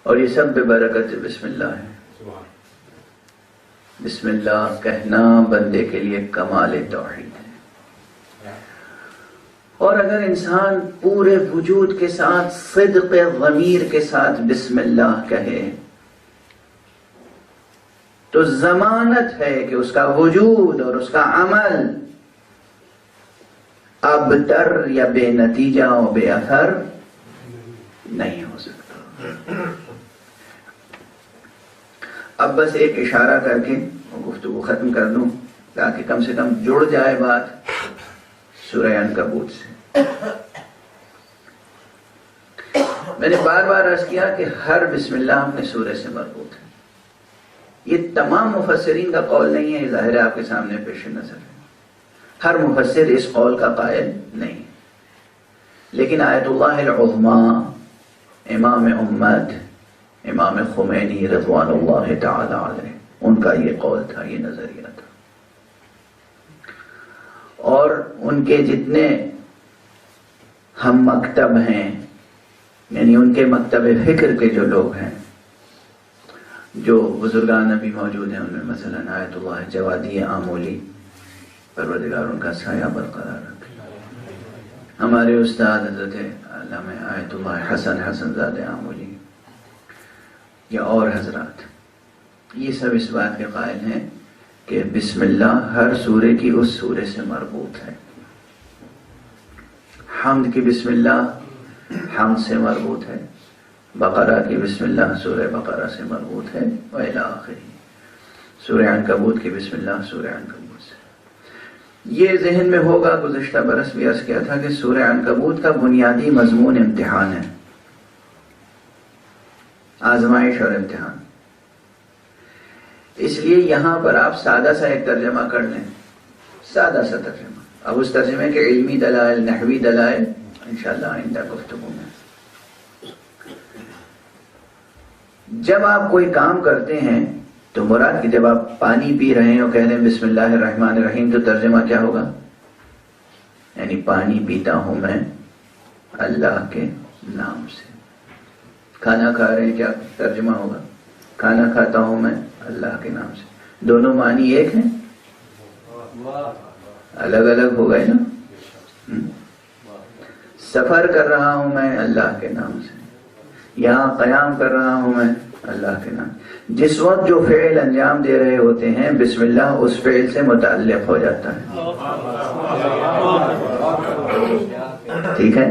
اور یہ سب ببرکت بسم اللہ ہے۔ بسم اللہ کہنا بندے کے لیے کمال توحید ہے، اور اگر انسان پورے وجود کے ساتھ صدق ضمیر کے ساتھ بسم اللہ کہے تو ضمانت ہے کہ اس کا وجود اور اس کا عمل ابتر یا بے نتیجہ و بے اثر نہیں ہو سکتا۔ اب بس ایک اشارہ کر کے گفتگو ختم کر دوں تاکہ کم سے کم جڑ جائے بات سورہ عنکبوت سے۔ میں نے بار بار عرض کیا کہ ہر بسم اللہ اپنے سورہ سے مربوط ہے۔ یہ تمام مفسرین کا قول نہیں ہے، یہ ظاہر ہے آپ کے سامنے پیش نظر ہے، ہر مفسر اس قول کا قائل نہیں، لیکن آیت اللہ العظمی امام امت امام خمینی رضوان اللہ تعالی علیہ ان کا یہ قول تھا، یہ نظریہ تھا، اور ان کے جتنے ہم مکتب ہیں، یعنی ان کے مکتب فکر کے جو لوگ ہیں، جو بزرگان ابھی موجود ہیں، ان میں مثلا آیت اللہ جوادی آمولی پروردگار ان کا سایہ برقرار رکھے، ہمارے استاد حضرت علامہ آیت اللہ حسن زادہ آمولی یا اور حضرات، یہ سب اس بات کے قائل ہیں کہ بسم اللہ ہر سورے کی اس سورے سے مربوط ہے۔ حمد کی بسم اللہ حمد سے مربوط ہے، بقرہ کی بسم اللہ سورہ بقرہ سے مربوط ہے، وإلی آخرہ۔ سورہ عنکبوت کی بسم اللہ سورہ عنکبوت سے۔ یہ ذہن میں ہوگا، گزشتہ برس بھی عرض کیا تھا کہ سورہ عنکبوت کا بنیادی مضمون امتحان ہے، آزمائش اور امتحان، اس لیے یہاں پر آپ سادہ سا ایک ترجمہ کر لیں، سادہ سا ترجمہ، اب اس ترجمے کے علمی دلائل نحوی دلائل انشاءاللہ آئندہ گفتگو میں۔ جب آپ کوئی کام کرتے ہیں تو مراد کہ جب آپ پانی پی رہے ہیں اور کہہ رہے ہیں بسم اللہ الرحمن الرحیم، تو ترجمہ کیا ہوگا؟ یعنی پانی پیتا ہوں میں اللہ کے نام سے۔ کھانا کھا رہے ہیں، کیا ترجمہ ہوگا؟ کھانا کھاتا ہوں میں اللہ کے نام سے۔ دونوں معنی ایک ہیں؟ الگ الگ ہو گئے نا؟ سفر کر رہا ہوں میں اللہ کے نام سے، یہاں قیام کر رہا ہوں میں اللہ کے نام۔ جس وقت جو فعل انجام دے رہے ہوتے ہیں بسم اللہ اس فعل سے متعلق ہو جاتا ہے، ٹھیک ہے؟